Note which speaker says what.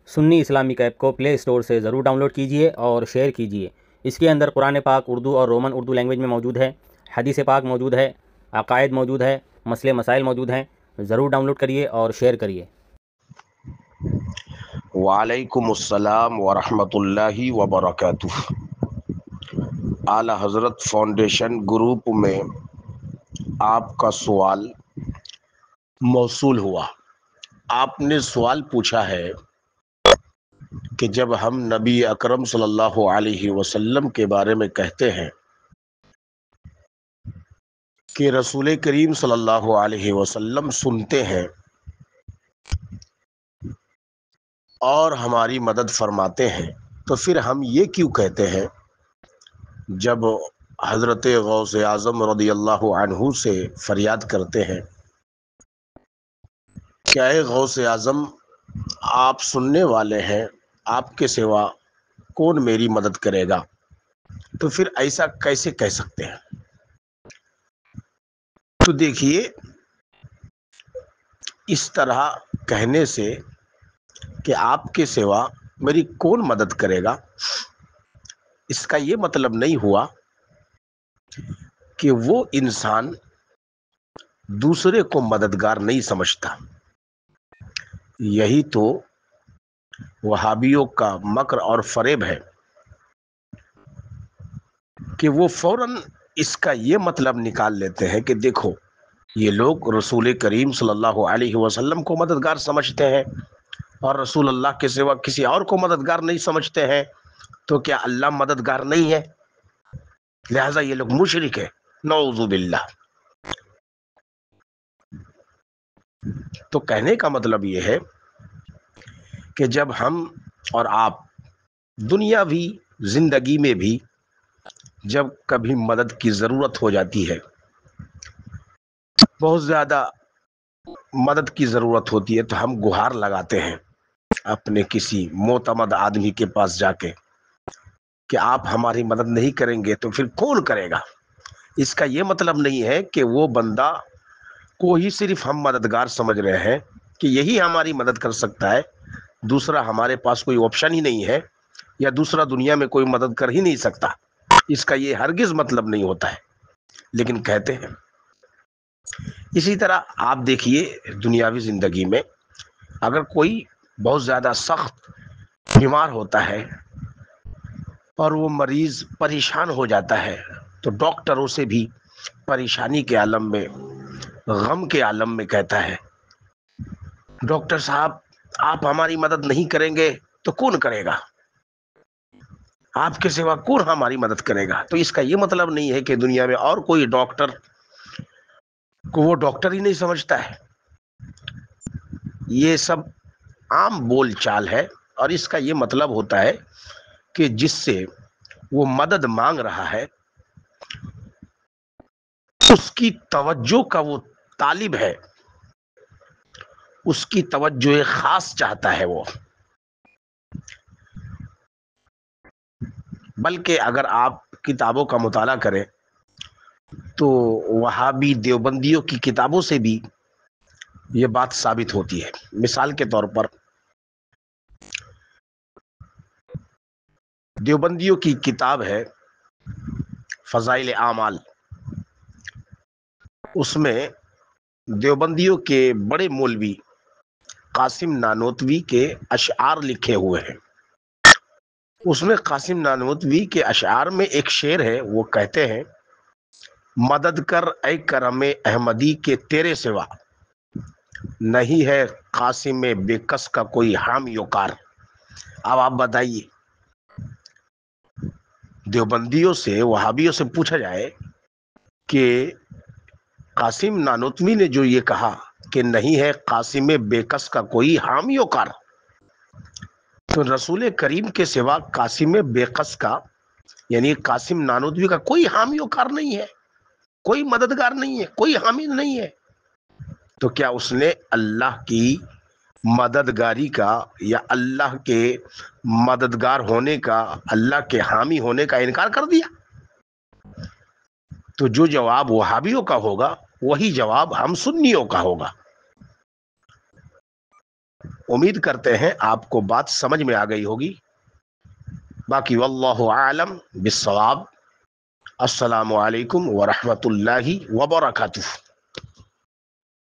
Speaker 1: سنی Islamic app کو پلے store سے ضرور ڈاؤن لوڈ کیجئے اور شیئر کیجئے۔ اس کے اندر قرآن پاک اردو اور رومن اردو لینگویج میں موجود ہے، حدیث پاک موجود ہے، عقائد موجود ہے، مسئلے مسائل موجود ہیں۔ ضرور ڈاؤن لوڈ کریے اور شیئر کریے۔
Speaker 2: وعلیکم السلام ورحمۃ اللہ وبرکاتہ۔ اعلی حضرت فاؤنڈیشن گروپ میں آپ کا سوال موصول ہوا۔ آپ نے سوال پوچھا ہے کہ جب ہم نبی اکرم صلی اللہ علیہ وسلم کے بارے میں کہتے ہیں کہ رسول کریم صلی اللہ علیہ وسلم سنتے ہیں اور ہماری مدد فرماتے ہیں، تو پھر ہم یہ کیوں کہتے ہیں جب حضرت غوث اعظم رضی اللہ عنہ سے فریاد کرتے ہیں کہ اے غوث اعظم، آپ سننے والے ہیں، آپ کے سوا کون میری مدد کرے گا؟ تو پھر ایسا کیسے کہہ سکتے ہیں؟ تو دیکھیے، اس طرح کہنے سے کہ آپ کے سوا میری کون مدد کرے گا، اس کا یہ مطلب نہیں ہوا کہ وہ انسان دوسرے کو مددگار نہیں سمجھتا۔ یہی تو وہابیوں کا مکر اور فریب ہے کہ وہ فوراً اس کا یہ مطلب نکال لیتے ہیں کہ دیکھو، یہ لوگ رسول کریم صلی اللہ علیہ وسلم کو مددگار سمجھتے ہیں اور رسول اللہ کے سوا کسی اور کو مددگار نہیں سمجھتے ہیں، تو کیا اللہ مددگار نہیں ہے؟ لہذا یہ لوگ مشرک ہے، نعوذ باللہ۔ تو کہنے کا مطلب یہ ہے کہ جب ہم اور آپ دنیاوی زندگی میں بھی جب کبھی مدد کی ضرورت ہو جاتی ہے، بہت زیادہ مدد کی ضرورت ہوتی ہے، تو ہم گہار لگاتے ہیں اپنے کسی معتمد آدمی کے پاس جا کے کہ آپ ہماری مدد نہیں کریں گے تو پھر کون کرے گا؟ اس کا یہ مطلب نہیں ہے کہ وہ بندہ کو ہی صرف ہم مددگار سمجھ رہے ہیں کہ یہی ہماری مدد کر سکتا ہے، دوسرا ہمارے پاس کوئی آپشن ہی نہیں ہے، یا دوسرا دنیا میں کوئی مدد کر ہی نہیں سکتا۔ اس کا یہ ہرگز مطلب نہیں ہوتا ہے، لیکن کہتے ہیں۔ اسی طرح آپ دیکھیے، دنیاوی زندگی میں اگر کوئی بہت زیادہ سخت بیمار ہوتا ہے اور وہ مریض پریشان ہو جاتا ہے، تو ڈاکٹروں سے بھی پریشانی کے عالم میں، غم کے عالم میں کہتا ہے، ڈاکٹر صاحب آپ ہماری مدد نہیں کریں گے تو کون کرے گا؟ آپ کے سوا کون ہماری مدد کرے گا؟ تو اس کا یہ مطلب نہیں ہے کہ دنیا میں اور کوئی ڈاکٹر کو وہ ڈاکٹر ہی نہیں سمجھتا ہے۔ یہ سب عام بول چال ہے، اور اس کا یہ مطلب ہوتا ہے کہ جس سے وہ مدد مانگ رہا ہے اس کی توجہ کا وہ طالب ہے، اس کی توجہ خاص چاہتا ہے وہ۔ بلکہ اگر آپ کتابوں کا مطالعہ کریں تو وہابی دیوبندیوں کی کتابوں سے بھی یہ بات ثابت ہوتی ہے۔ مثال کے طور پر دیوبندیوں کی کتاب ہے فضائل اعمال، اس میں دیوبندیوں کے بڑے مولوی قاسم نانوتوی کے اشعار لکھے ہوئے ہیں۔ اس میں قاسم نانوتوی کے اشعار میں ایک شعر ہے، وہ کہتے ہیں، مدد کر اے کرم احمدی کے تیرے سوا، نہیں ہے قاسم بے کس کا کوئی حامی و کار۔ اب آپ بتائیے، دیوبندیوں سے، وہابیوں سے پوچھا جائے کہ قاسم نانوتوی نے جو یہ کہا کہ نہیں ہے قاسم بے کس کا کوئی حامی و کار، تو رسول کریم کے سوا قاسم بے کس کا، یعنی قاسم نانوتوی کا کوئی حامی و کار نہیں ہے، کوئی مددگار نہیں ہے، کوئی حامی نہیں ہے، تو کیا اس نے اللہ کی مددگاری کا یا اللہ کے مددگار ہونے کا، اللہ کے حامی ہونے کا انکار کر دیا؟ تو جو جواب وہابیوں کا ہوگا وہی جواب ہم سنیوں کا ہوگا۔ امید کرتے ہیں آپ کو بات سمجھ میں آ گئی ہوگی. باقی واللہ عالم بالصواب. السلام علیکم ورحمۃ اللہ وبرکاتہ.